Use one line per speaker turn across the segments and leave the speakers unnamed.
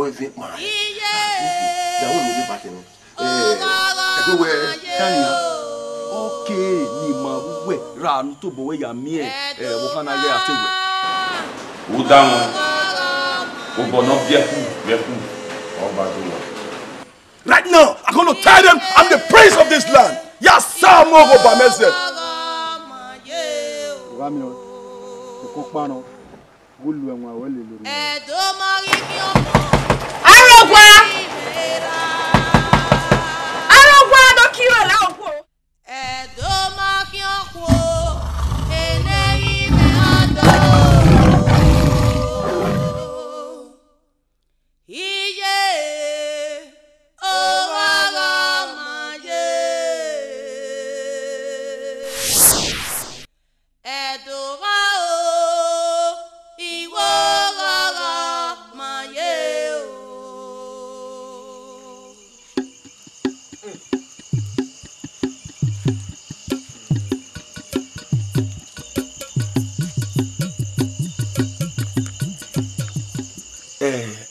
boy vent man. Da wo lo ba tenu. Everywhere.
Okay, ni ma we ra nu to bo we ya mi wo kan na ge atewe.
Wo da mo. Wo bo no bia ku. Oba do wa.
Right now, I'm going to tell them I'm the prince of this land. Yes, sir, Mogo Bamese.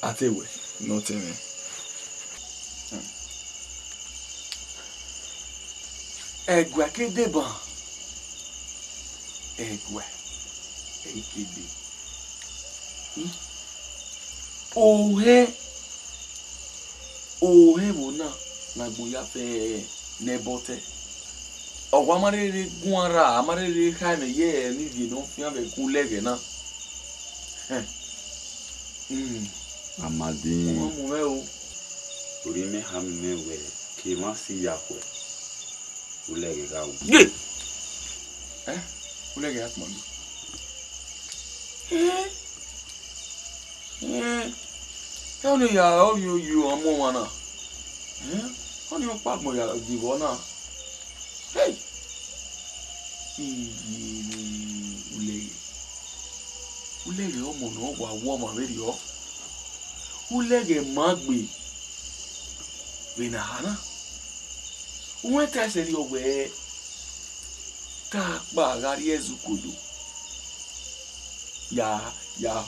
Atewe, nothing. Egwa kede ban. Egwa. Ekede. Ohe bona na gboya fe nebote. Owa marere gunara, amarere khaime ye ni vi no fi ave ku lege na.
Amadi. Ori me ham me we ki ma si yakwe. Ulege ga u.
Ye. Ulege atmanu. How do you amo mana? How do you pack mo ya divona? Hey. Ulege omo no wa wo ma me rio. Ulege magbe. Vena hana. Uweta seri owe. Ta ba gari ezukodo. Ya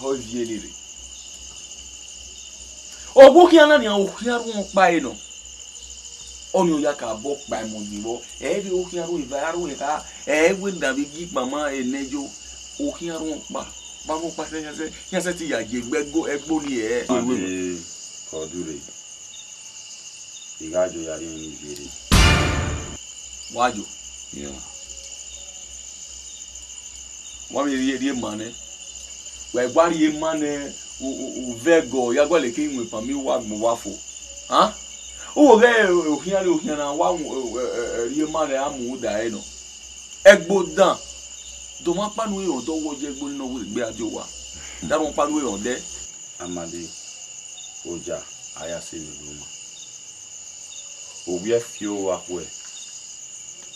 hovielere. Obuki ana ni ohiaru pa eno. Oni ya ka bo pa mo dibo. Ebi ohiaru ivaru eka ewe dabi gi mama enejo. Ohiaru pa. Ba mo pa se ti ya je egbo ni e.
Kodure. Igajo yari ni vere.
Wajo.
Yeah.
Wa mi ri mane. We gbari ye mane o vego ya gole ke nwe pa mi wa gbo wa fo. Ha? O re ohiana wa ri mane amu da e no. Egbo dan. Do ma panu e o do wo je egbo no wo gbe ajo wa. Da mo panu e o de.
Amadi. Oja aya se ni ruma. Obi afio wa kwe.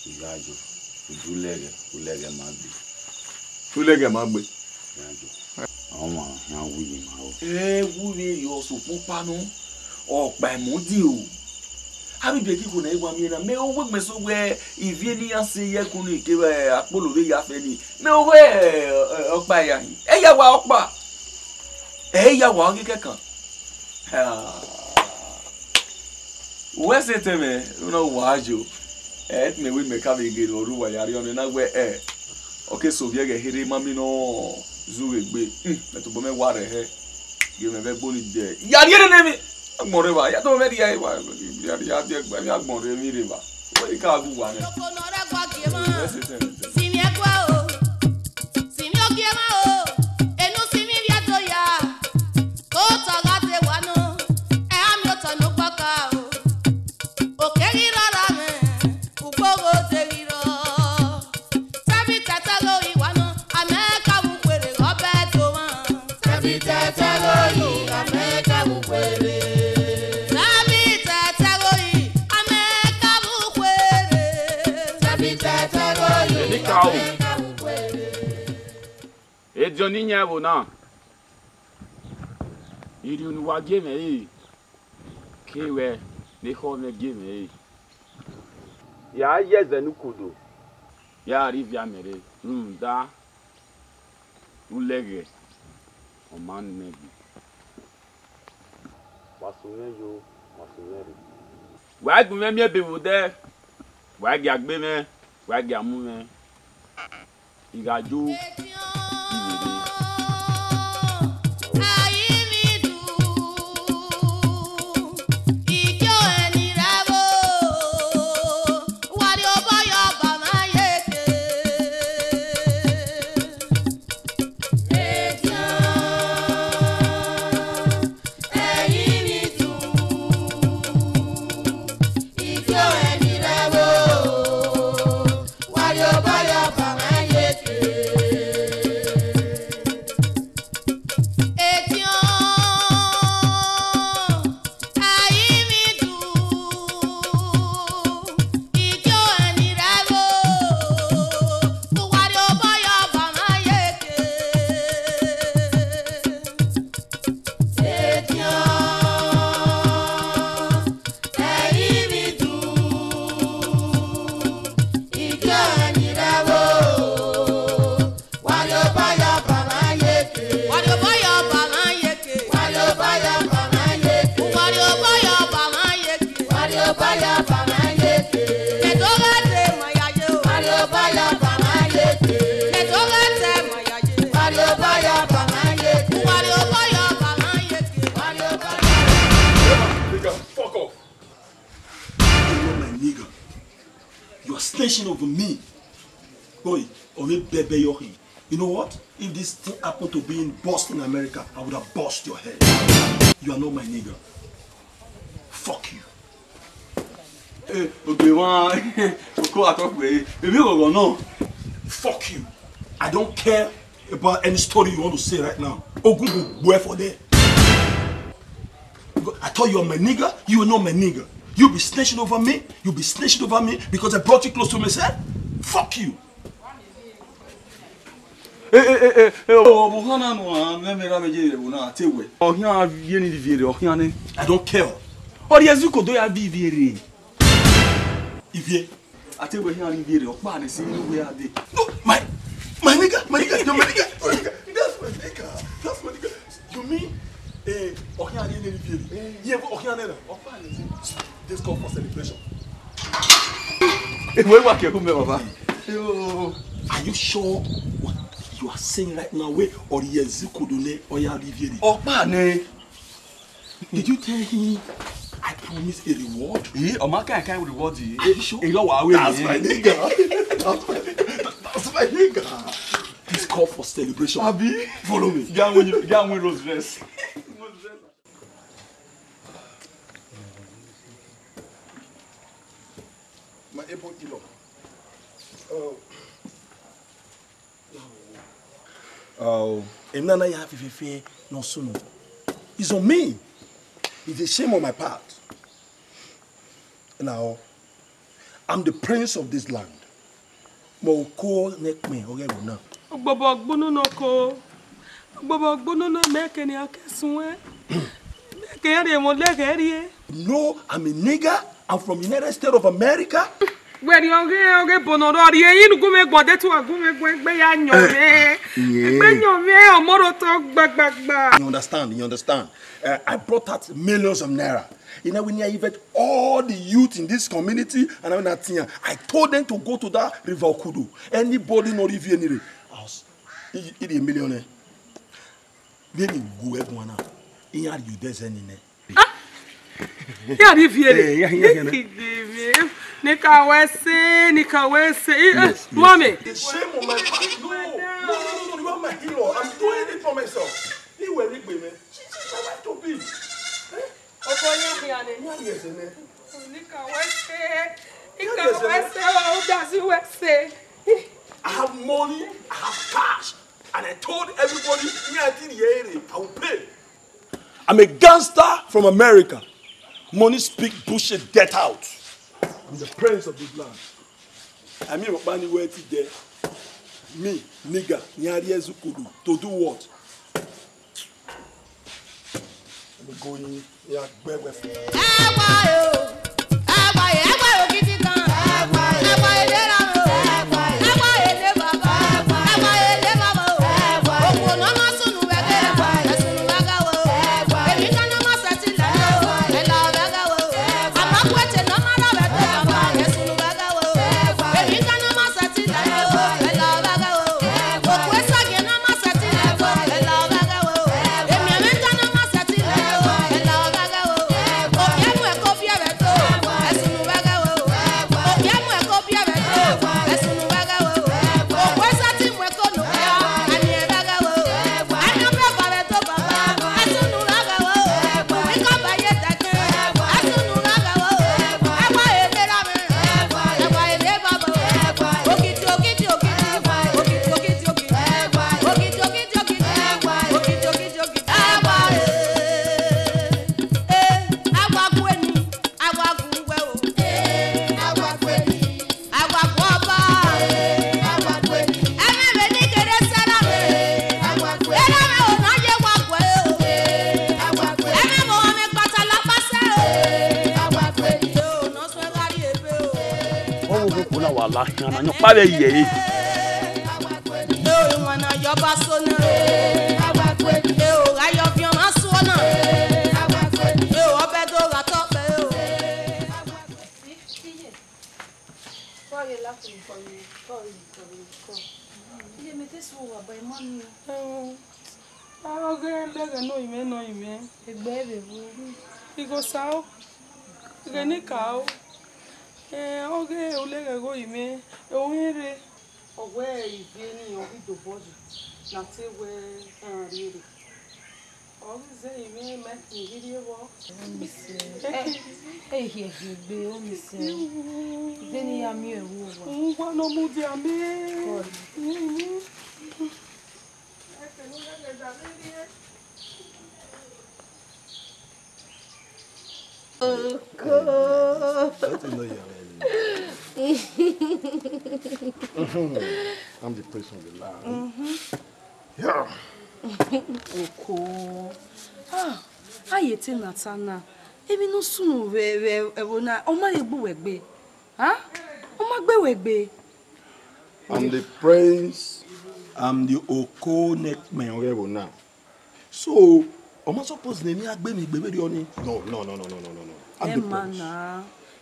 Igajo. Ulege magbe.
Ulege magbe.
Igajo. Ọmọ na wuyi ma o.
Wuri yo so pupa no. Ọ̀pá emodi o. Abi be ki ko na igwa mi na me o we so we ivie ni ase ye kunu ike apolo we ya fe ni. Me o we ọ̀pá ya. E ya wa ọ̀pá. E ya wa ngike kan. We se teme una wajo. Et me we me ka be gero ruwa yari onu na we okay so vie ge here mami no zuwe gbe to bo me ware he ge me be boni de yari ere ne mi agbonre ba ya to me ri ai wa yari ya de gba mi agbonre mi re ba we ka gu wa ne
simi ekwa o simi ogiema o enu simi bia to ya ko to ga te wa no ami o to no paka o okeri rara me upogo te riro sabi tatalo iwa no ameka bu kwere obeto wa sabi tatalo i ameka bu kwere sabi tatalo i ameka bu kwere sabi tatalo i ameka bu kwere
e joni nyabo na iri unu wa game e kewe ne ho me game e
Ya yeze nukudo.
ya arrive mere da ulege o man nebi
Wasumeyo, wasumeri.
Wag me me be wo there. Wag ya gbe me, wag ya mu me. Igaju.
Over me, boy, or me bebe your head. You know what? If this thing happened to be in Boston, America, I would have bust your head. You are not my nigga. Fuck you. Fuck you. I don't care about any story you want to say right now. Ogungu, where for there? I thought you are my nigga. You are not my nigga. You be snitching over me. You be snitching over me because I brought you close to myself. Fuck you.
I
don't care.
Or yes, you could do a vivere.
If you,
I tell you, here in video, man, see where are they?
No, my nigga, my nigga, my nigga. That's my nigga. That's my nigga. You mean, this call for celebration. Are you sure what you are saying right now? Or did you tell him I promise a reward?
I can't reward you.
Are you sure? That's my nigga. That's my nigga. This call for celebration.
Abi,
follow me.
Get when Rose dress.
My able ilo. Emnana ya fifi no sunu. It's on me. It's a shame on my part. Now, I'm the prince of this land. Moko nek me oge na.
Bobo gbonu no ko. Bobo gbonu no make ni akesunwe. Make ere mo lege.
No, I'm a nigger. I'm from United States of America.
Where you oge bonoro ri yin gume gbode tu agume gbe ya nyome. Gbe nyome omoro to gbagbagba.
You understand? I brought out millions of naira. You know, when I invite all the youth in this community, and I told them to go to that River Okudu. Anybody no river any house, it's a millionaire. Then you go everyone out. In your you there's any ne.
Ya riviere. Nika wese. Mommy.
The shame on my part. No, you are my hero. I'm doing it for myself. You were with me. She's my wife to be. I have money, I have cash, and I told everybody I will pay. I'm a gangster from America. Money speak bullshit, get out. I'm the prince of this land. I mean, what where there? Me, nigga, Nyari Zukudu, to do what? I'm going here,
no kuna wala kana no pa be ye
e wana yo ba so na agba e o ga yo fi ma so na agba e o be do ga to pe o
Poi là poi. Ile mete so wa ba mami.
Lega no ime.
Egbe bebu.
Igo sao. Gani kao. Oge ulega go ime. Onere.
Ogwe ibe ni obi do bodu. Na te we rere.
Oge ze ime me ngiri wo.
Here be o mi se. Deni ya mi ewu wa.
Ngwa no mu di ame.
I'm the prince of the land. Yeah.
Oko. Ayete natana. Ebi no sunu we na o ma egbu wegbe. O ma gbe wegbe.
I'm the prince. I'm the Oko neckman now. So, am I supposed to name agbe mi gbe we oni? No. I'm the prince.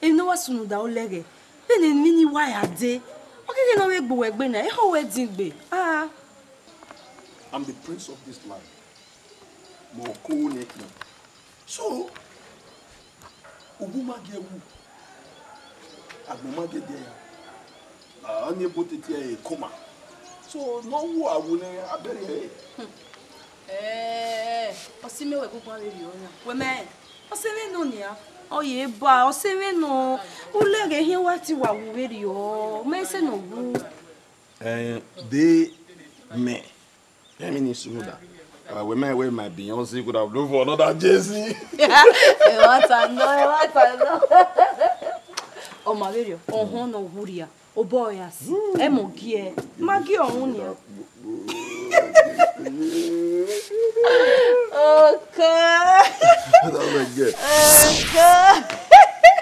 E no wa sunu da o lege. Then en mini why ade. Okay, no we egbu wegbe na. E ho we din gbe.
I'm the prince of this land. Oko neckman. So, Uguma gewu. Agboma ge there. Onye potete e koma. So no wo awune abere.
Osime we gugu ari ona. We me. Osime no nia. Oye ba, osime no. Ulege hin wa ti wa wu we ri o. Me se no wu.
They me. Let me need to know that. When my Beyonce could have looked for another Jay-Z.
What I know. Oh my video. Oh no wuria. Oh boy as. Emo gie. Magi ohun ni. Okay.
That's my girl.
Okay.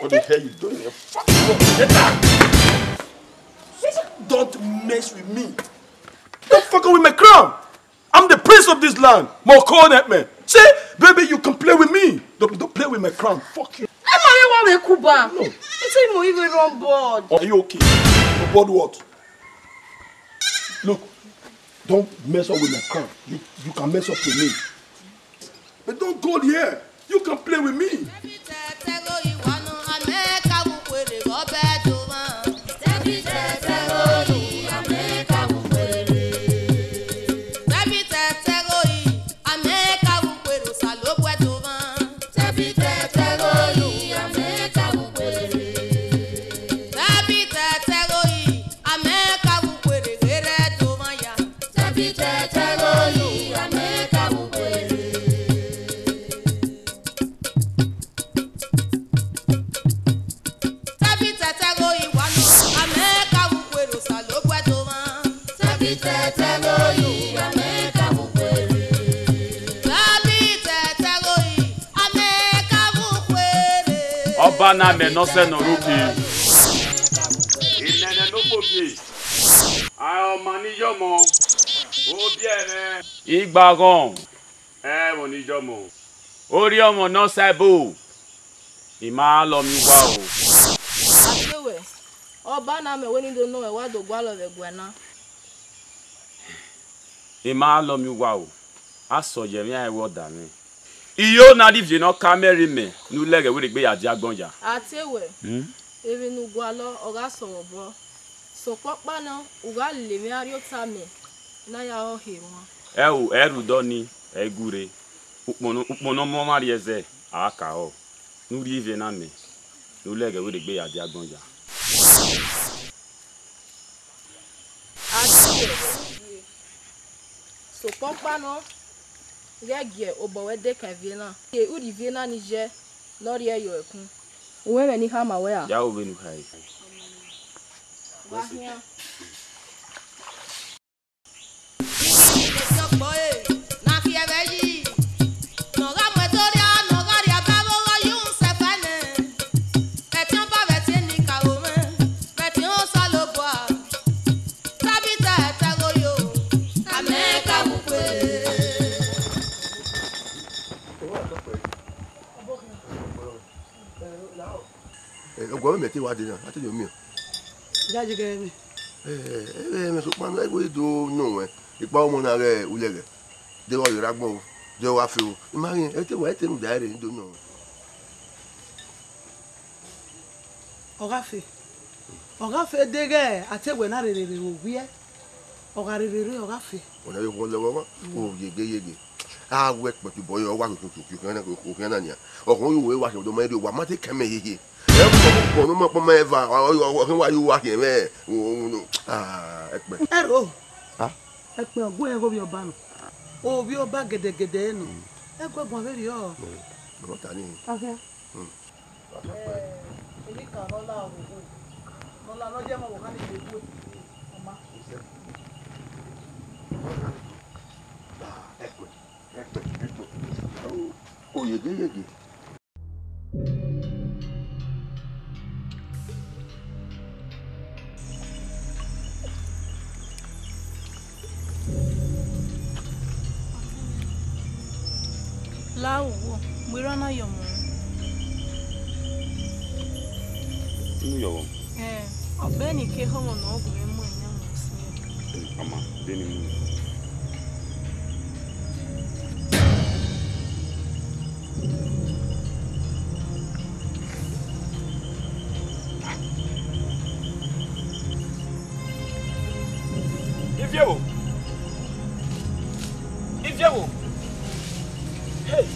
What the hell you doing here? Fuck you. Get out. Don't mess with me. Don't fuck with my crown. I'm the prince of this land. More cornet man. Say, baby, you can play with me. Don't play with my crown. Fuck you.
I'm Kuba.
No.
It's him even on board.
Are you okay? On board what? Look, don't mess up with my crown. You can mess up with me. But don't go here. You can play with me.
Bana me no se no ruki. Inene no bobi. Ayo mani yomo. O biene. Igbagon. Mo ni yomo. Ori omo no sebo. Ima lo mi wa o.
Asewe. Oba na me weni do no e wa do gwa lo le gwena.
Ima lo mi wa o. Aso ye mi ai wo da mi. Iyo na livie no camera me nu lege we gbe ya di agbonja.
Atewe. Ebi nu gwa lo oga so bro. So popa na uga le mi ari otame na ya o he won.
Eru do ni egure. Upono mo mari eze aka o. Nu livie na me nu lege we gbe ya di agbonja.
Atewe. So popa no Regie obowe de kavina. E uri vina ni je lori eyo ekun. Uwe ni hama we a.
Ya o benu kai.
Wahia.
Ogwa me te wa de na. Ati yo mi.
Jaji ge mi.
Me so pa no e go do no we. Ipa o mo na re ulere. De wo ira gbon o. De wa fi o. Imagine e te wa e te nu da re ndo no.
Ogafe dege ategwe na rere owie. Ogarere ogafe.
Ona yo wo lewo o yege. Ah we pe ti boyo wa ko kan na ni. Okun yo we wa se do me do wa ma te keme yeye. E ko no mo po me eva o kan wa yo wa ke me. E pe.
Ero. E pe ogun e go bi oba no. O bi oba gede no. E go gbon veri o.
No ta ni.
Okay. Ele kan rola o. Rola no je mo wo kan ni gbo. Oma.
Oh, yege.
Láwùwọ̀, gbérọ́ náà yọ̀ mọ́.
Inú yọ̀wọ̀.
Ọ̀gbẹ́ni ké họ́wọ̀ náà ọkùnrin mọ̀ ìyá mọ̀ sí ẹ̀.
Àmà, dé ni mú.
Ifewo. Hey.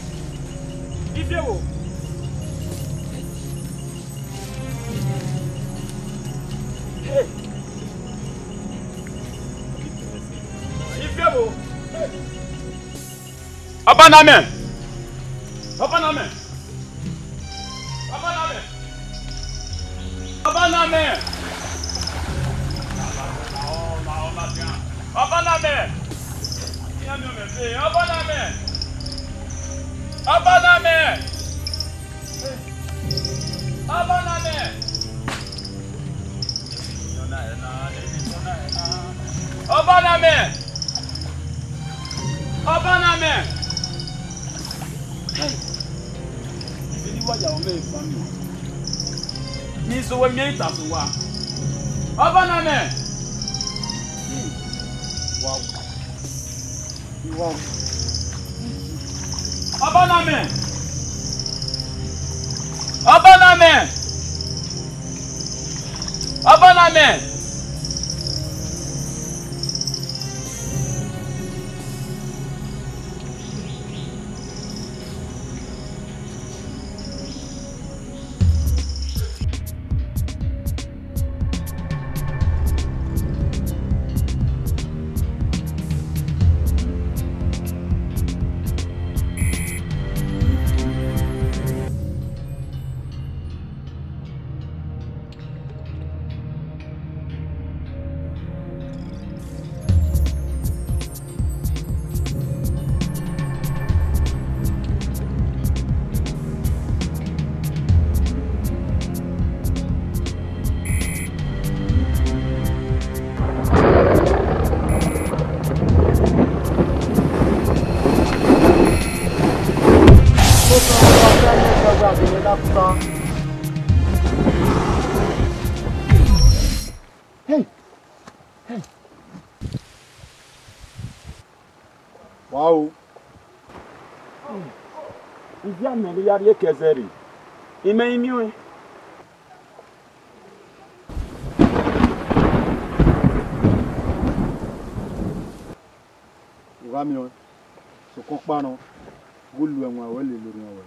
Ifewo. Hey. Ifewo. Hey. Abaname. Wow. Ivia me ya rie kezeri. Ime imiwe. Ivamio. So kokpa no. Gulu enwa wele lori enwa.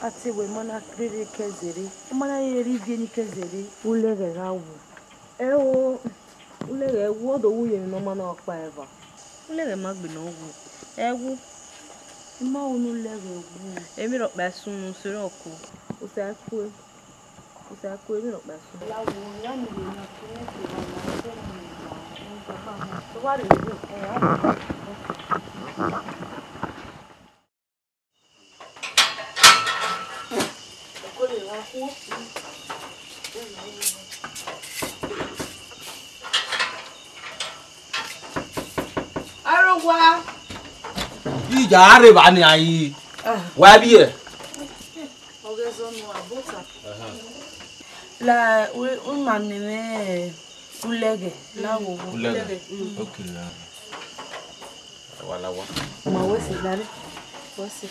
Ati we mana krere kezere mana yeri vieni kezere ulere rawu ewo ulere wo do wuye no mana okpa eva ulere magbe no wu ewu ma unu lere wu emi ro pa sun soro ko o sa ku emi ro pa sun lawo ya mi le na ko ne ti wa na se ni papa to wa re Arogwa.
Ija arriba ni ayi. Wa bi e.
Ogezo no abota. La un manime ulege la wo.
Ulege. Okay. Wala wa.
Ma wese dare. Wese.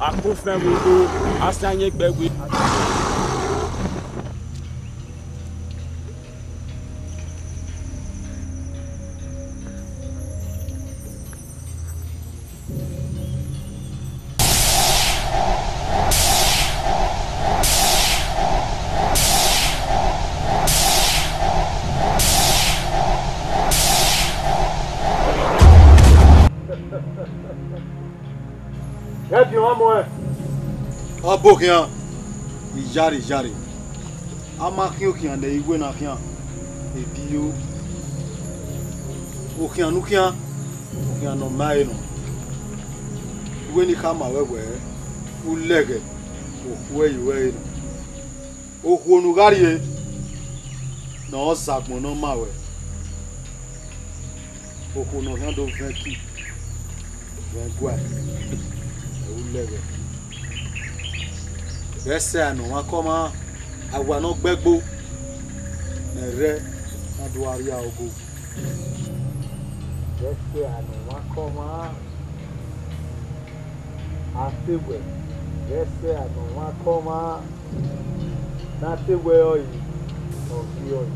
Akufem wudo asanye gbegbe
Abokian. Ijari. Amakian kian de igwe na kian. Ebio. Okian nukian. Okian no mai no. Igwe ni kama wewe. Ulege. Okwe iwe no. Okwo nugarie. No sakmo no mawe. Okwo no hian do 20. 20. Ulege. Ese ano wa koma agwa no gbegbo ere na do aria ogo. Ese ano wa koma asewe. Ese ano wa koma na sewe oi o ki oi.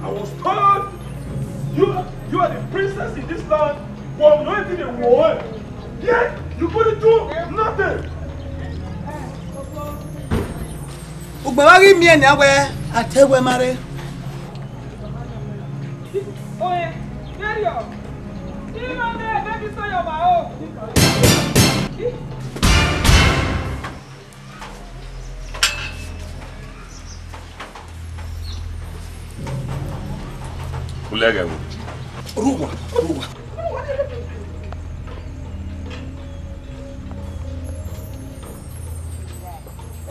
I was told you are the princess in this land, but not even a war. Yet you couldn't do nothing.
Ugbawari mi eni awe atewe mare.
Oye, Mario. You know me, baby so your bao.
Ulega.
Ruwa.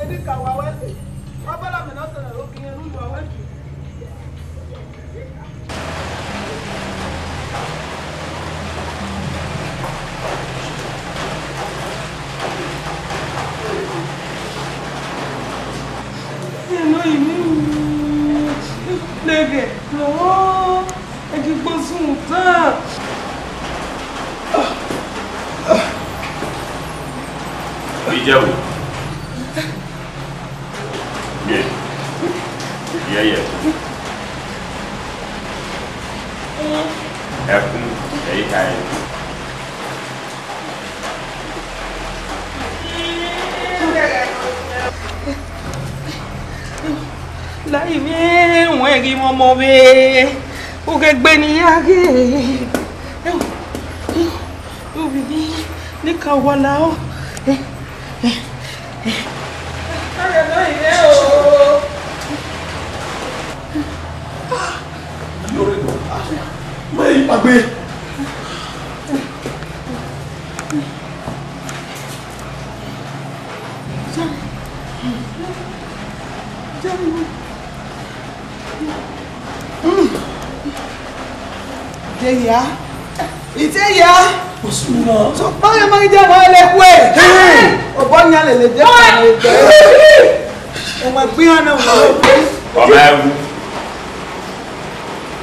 Edi kawa wese. Abala me na so na roki enu wa wese.
No, you Lege. No. É que posso montar.
Ijabu. Yeah. Ẹkún ẹ̀yíká ẹ̀.
Láì mí wọ́n ẹ̀rí mọ́mọ́ bẹ́ẹ̀. Ó kẹgbẹ́ ni yáre. Obìnrin ní kàwọ́lá ọ́.
So báyọ̀ máa ń jẹ́ àwọn ẹlẹ́kùn ẹ̀. Ọ̀bọ̀n yẹn lè jẹ́ àwọn ẹgbẹ́. Ọmọ ẹgbẹ́ yẹn náà wọ̀ ọ́.
Ọmọ ẹ̀wù.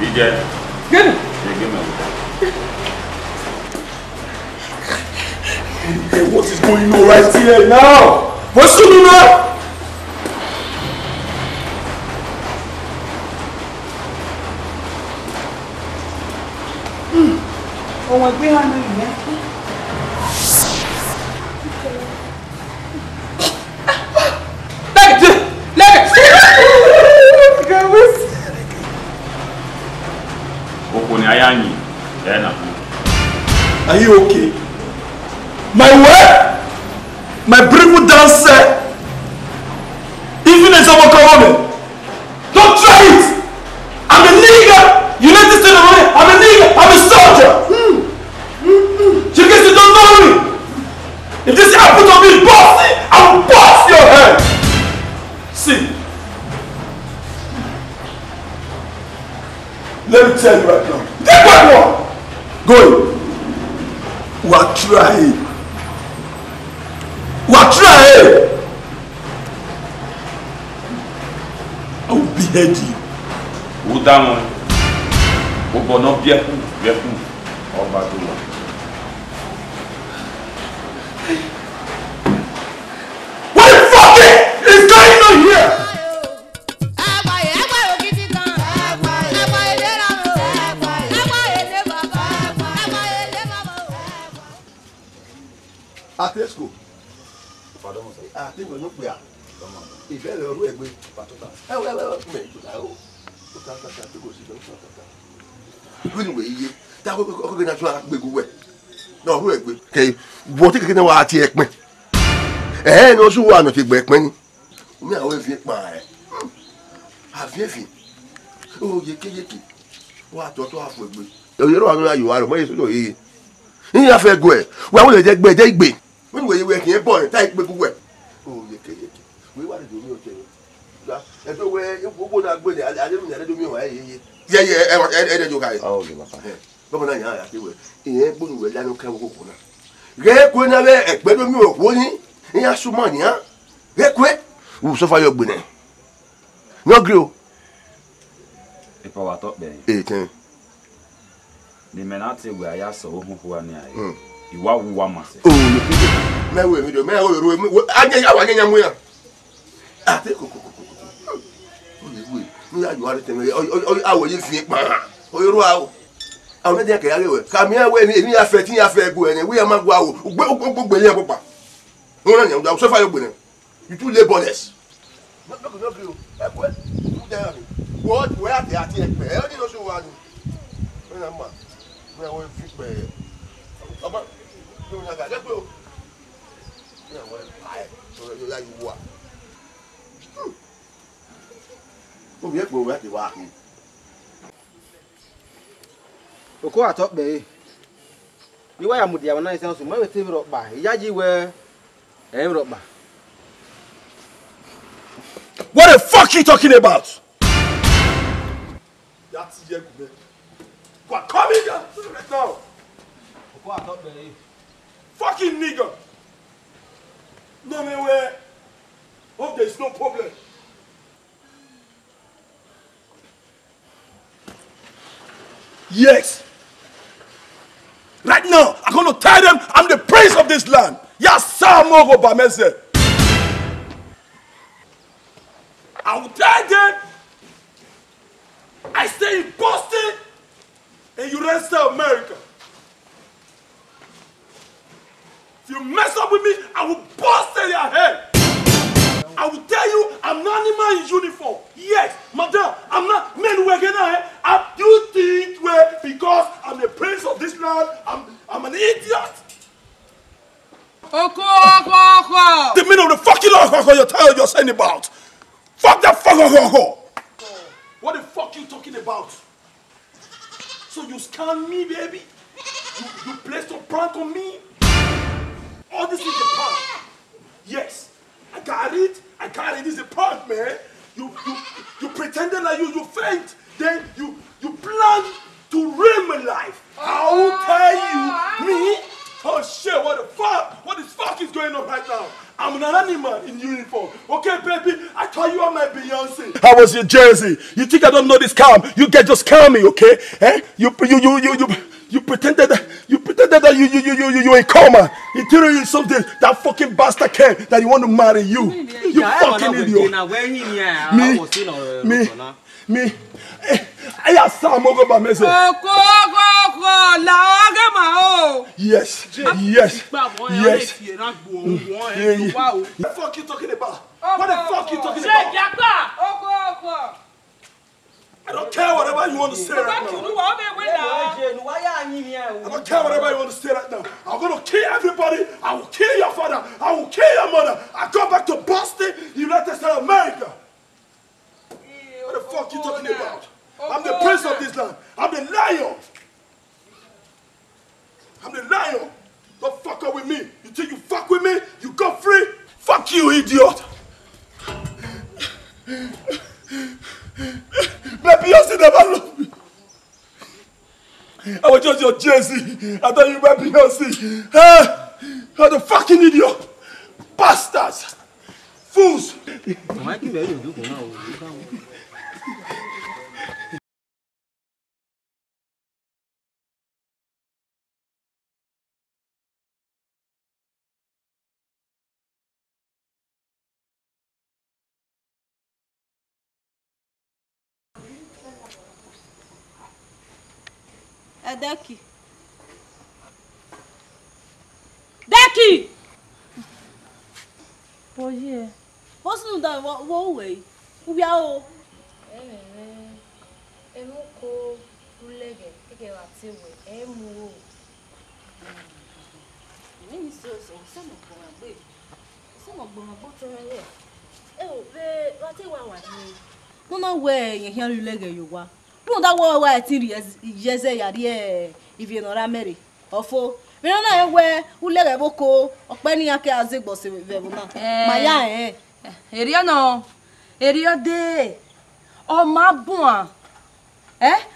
Ìjẹ́.
Gẹ́nu.
Hey, what is going on right here now? What's going on?
Ọmọ ẹgbẹ́ yẹn náà yẹn.
Are you okay? My what? My beautiful dancer? Even as I'm a woman. Don't try it! I'm a nigger! United States of America! I'm a nigger! I'm a soldier! You guys don't know me! If this happens to me, bossy, I'll bust your head! See? Let me tell you right now. Take one! Go! We're trying. We're trying! I will behead you.
Who down? Who born up here? All back to work.
What the fuck is going on here?
Atesco. Àti ìwé ló pè á. Ìfẹ́ rẹ̀ orú ẹ̀gbẹ́ pàtótà. Mẹ́jọ láyò. Ó ká kàkà tó kò sí lọ́wọ́ kàkà. Ìwé ìwé iye. Táwọn ọkọ̀ náà tún á gbé gbogbo ẹ̀. Náà orú ẹ̀gbẹ́. Kẹ̀ wọ́n tí kékeré náà wà á ti ẹ̀pẹ́. Ẹ̀ẹ́ ni oṣù wà náà ti gbẹ̀ ẹ̀pẹ́ ni. Omi àwọn èéfín pa ẹ̀. Àfíẹ́fín. Ó yékéyéké. Wọ́n àtọ́tọ́ àfọ̀ ẹ̀gbẹ́. Òyìnbó wà nínú ayò wa rẹ̀ mọ́ èso lóye. Yíyá fẹ́ gọ ẹ̀. Wọ́n àwọn èdè gbẹ̀ ẹ̀jẹ̀ ìgbè. Wọ́n ìwé ìwé kì í bọ̀ ní táyì pé gbogbo ẹ̀. Ó yékéyéké. Wọ́n wà lóde omi ọ̀jẹ̀ yẹn. Ẹ̀dọ́ wẹ́ gbogbo náà gbé ní adémìnà ẹ̀dẹ́dọ́mí wà ẹ̀yẹ. Yẹ́yẹ ẹ̀ẹ́dẹ́jọ ká yẹ. Bọ́mọ náà yàn án àti wẹ̀. Ìyẹn gbóni wẹ̀ lánàá kẹ́ wọ́n kò náà. Rẹ́ẹ̀kọ́ náà bẹ́ ẹ̀gbẹ́dọ́mí òkú ní. Ìyẹn súnmọ́ ní hàn. Rẹ́ẹ̀kọ́ wù sọ́fà yọ gbìnẹ̀. Nọ́gìrì o.
Ìpàwàtọ̀ bẹ̀yìn.
Ètè.
Ní mẹ́nà ti wẹ̀ ayá sọ ohun fún wa ní ayé. Ìwà wúwa mà sẹ́.
Mẹ́wọ̀ èmi dò mẹ́wọ̀ èrò èmi ajẹ́yàwó ajẹ́yà mú yàn. Àti kòkòkòkò. Ó lè wúwe ní àjò àrẹ tẹ̀mẹ̀ àwọ̀ yìí fi pa oyóró àwọ̀. Àwọn ẹ̀dẹ̀ kẹ̀yà rẹ̀ wẹ̀ kàmí ẹ̀wẹ̀ ni èmi afẹ́ tí afẹ́ ẹ̀gbọ́ ẹ̀ ní wíyà máa gbọ́ àwọ̀ gbogbo ẹ̀yẹ pọ̀pà. Wọ́n náà yàn sọ́fà yóò gbìnà. You too labourless. Wọ́n àti ẹ̀pẹ̀ ẹ̀ ní lọ́sọ̀ wa ni. Wọ́n náà mà ní àwọn fi pẹ̀ ọmọ ní òun àgàdẹ́ pé o. Ní àwọn ẹ̀ sọ̀rọ̀ yóò láyé wà. Omi ẹ̀pẹ̀ òun láti wá kí.
Oko atọ be. Ni wa ya mudi ya na isan so ma we te ro pa. Iya ji we ro pa.
What the fuck you talking about? That's Yegube. What coming here right now?
Oko atọ be.
Fucking nigger. No me where. Hope there's no problem. Yes. Right now, I'm going to tell them I'm the prince of this land. Yasamogo Bamese. I will tell them I stay in Boston and you rest of America. If you mess up with me, I will bust in your head. I will tell you I'm not in my uniform. Yes, madam, I'm not men working here. You think well because I'm the prince of this land, I'm an idiot. The meaning of the fucking you're saying about. Fuck that fuck. What the fuck you talking about? So you scam me, baby? You placed a prank on me? All this is a prank. Yes. I got it. This is a prank, man. You pretended like you faint. Then you plan to ruin my life. I will tell you, me. Oh shit, what the fuck? What the fuck is going on right now? I'm an animal in uniform. Okay, baby, I thought you are my Beyonce. How was your jersey? You think I don't know this scam? You can just scam me, okay? Eh? You pretended that you in coma. He told you something that fucking bastard came that he want to marry you. You fucking idiot. Me. I have some over by myself. Yes. What the fuck you talking about? I don't care whatever you want to say right now. I don't care whatever you want to say right now. I'm going to kill everybody. I will kill your father. I will kill your mother. I go back to Boston, United States of America. What the fuck you talking about? I'm the prince of this land. I'm the lion. Don't fuck up with me. You think you fuck with me? You go free? Fuck you, idiot. My Beyonce never loved me. I was just your jersey. I thought you were Beyonce. You're the fucking idiot. Bastards. Fools.
Deki! Boye. What's no that what way? We are
Emuko ulege eke watiwe emu. Ni so some gbe. Some gbon botorele. E o be watiwa wa ni.
No na we yen hian ulege yo wa. No that wa ti yeze yari if you no ra mere. Ofo mi na ewe ulege boko ope ni ake azegbo se vebu na. Maya Erio de. O ma bun.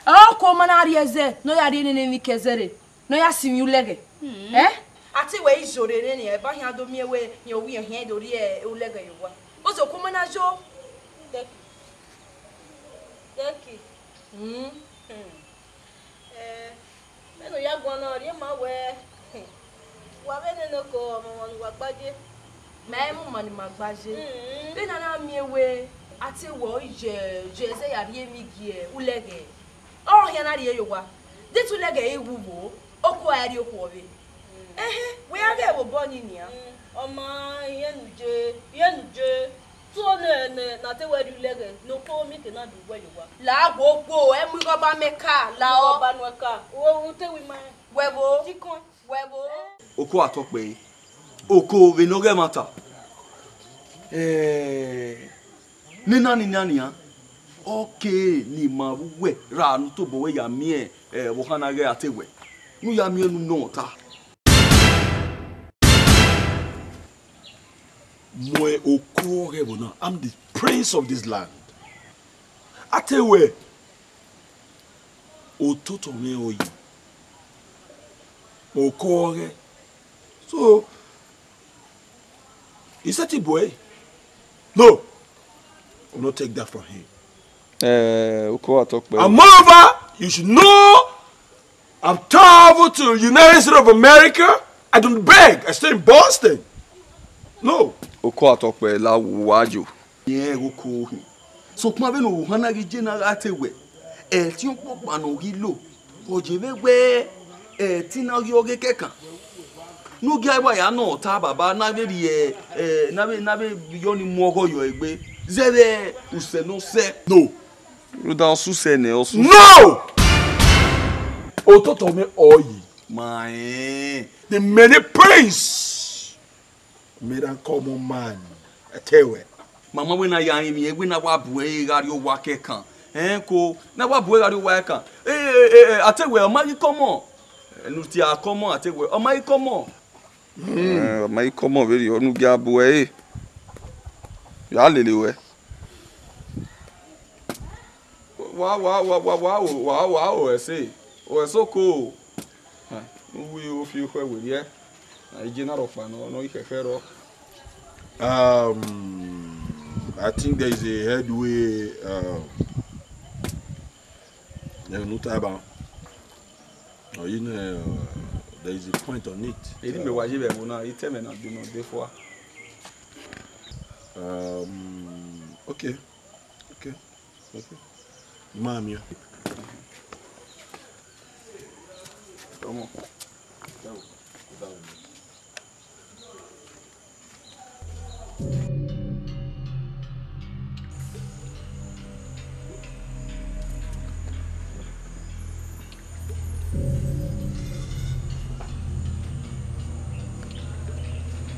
O ko manari eze no ya ri ni mi kezere. No ya simi ulege.
Ati we izore ni e ba hian do mi ewe yen owi yen dori e ulege yo wa. O so ko manajo. Deki. Meno ya gwana ri ma we. Wa bene no ko mo won wa gbaje. Ma mu mani magbaje. Be na na mi ewe ati wo je se ya ri emi gie ulege. O hian na ri yo wa. Dit ulege ewuwo. Oko ari oko obe. We age wo boni ni a.
Oma yenuje. So na te we ulege no ko mi ke na du we yo wa.
La gbogbo e mu ko ba meka la o
ba nu ka. O te wi ma.
Webo.
Dikon.
Webo.
Oko atokpe. Oko we no get matter. Nina okay ni ma we ra nu to bo we ya mi wo kana ge atewe. Nu ya mi enu no ta.
Mwe oko rebona. I'm the prince of this land. Atewe. Ototo me oyi. Oko re. So is that a boy? No. I will not take that from him. And moreover, you should know I'm traveled to the United States of America. I don't beg. I stay in Boston. No.
Oko atokpe la wajo. Yeah, oko. So kuma be no hana gi jena atewe. Ti on po no gi lo. Ojebe we ti na gi oge kekan. No guy boy ya no ta baba na be na be yo ni mu ogo yo egbe. Zebe use no se.
No.
You dan su se ne osu.
No. Ototo me oyi.
My
the many prince
made a common man. I tell you.
Mama when I am me, when I was boy, radio work can. Ko na wa boy radio work can. I tell you, my come on. Nutia come on, I tell you, my come on. My come on, very onu ga boy. Ya lele we. Wow, I say. Oh, so cool. We feel where we are. I general fan, no, you can
I think there is a headway. There is a point on it. Okay. Mamie.
Come on.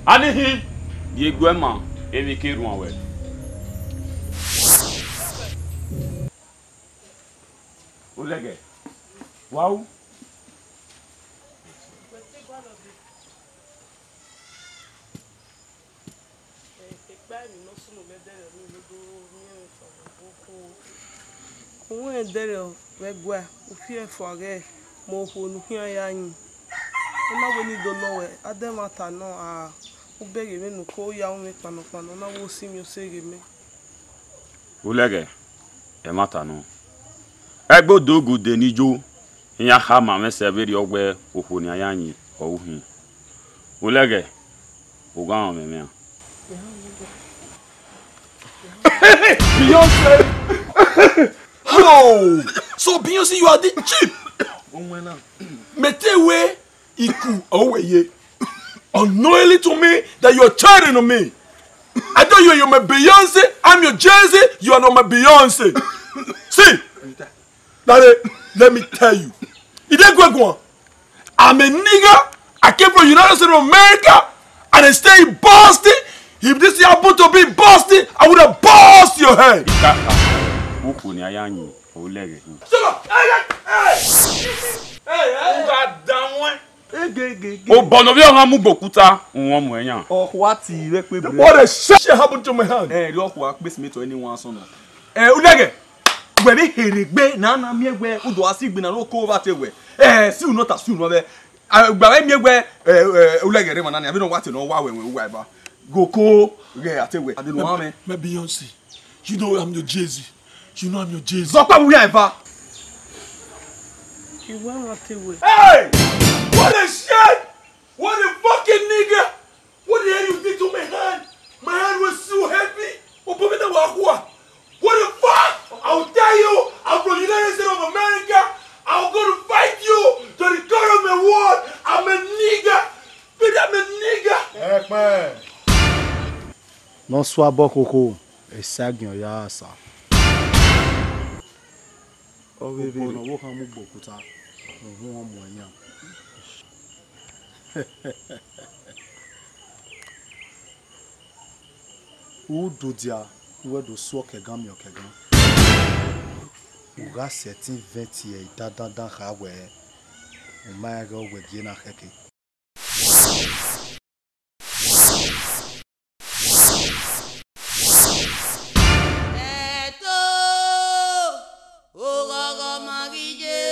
Anihi, ye gwema, evi kiru anwe. Ulege. Wow.
Uwe dere wegwa ufie foge mo honu hia yanyi. Una weni do no we ademata no a ubege me no ko ya unwe pano na wo simi osege me.
Ulege. E mata no. Egbo dogu de nijo. Nya ha ma me severi ogbe ohoni ayanyi ouhin. Ulege. Ugan me me.
Beyonce! Oh! So Beyonce, you are the cheap! Metewe iku aweye. Unknowingly to me that you are cheating on me. I thought you're my Beyonce, I'm your Jay-Z, you are not my Beyonce. See? Daddy, let me tell you. I'm a nigga. I came from the United States of America and I stay in Boston. If this happened to be Boston, I would have bust your head. What a shit happened to my hand?
When he regbe na na miegwe udo asigbi na loko over tewe si u not assume no be gba miegwe ulegere man na be no what no wa we ba goko ge atewe I don't know me
Beyonce, you know I'm your Jay-Z. You know I'm your Jay-Z.
Zokwa we eva
You want atewe.
Hey! What a shit! What a fucking nigga! What the hell you did to my hand? My hand was so heavy. What the fuck? I'll tell you, I'm from the United States of America. I'll go to fight you to the government war. I'm a nigga. But I'm a nigga.
Hey, man. Non sois beaucoup. Et ça, il y a ça. Oh, oui, oui. On va beaucoup ça. On va moyen. Où dodia, où est de soi que gamme yo que gamme. Uga certain 20 years dans hawe. O mai go we bien na heke.
Eto, o gaga magije.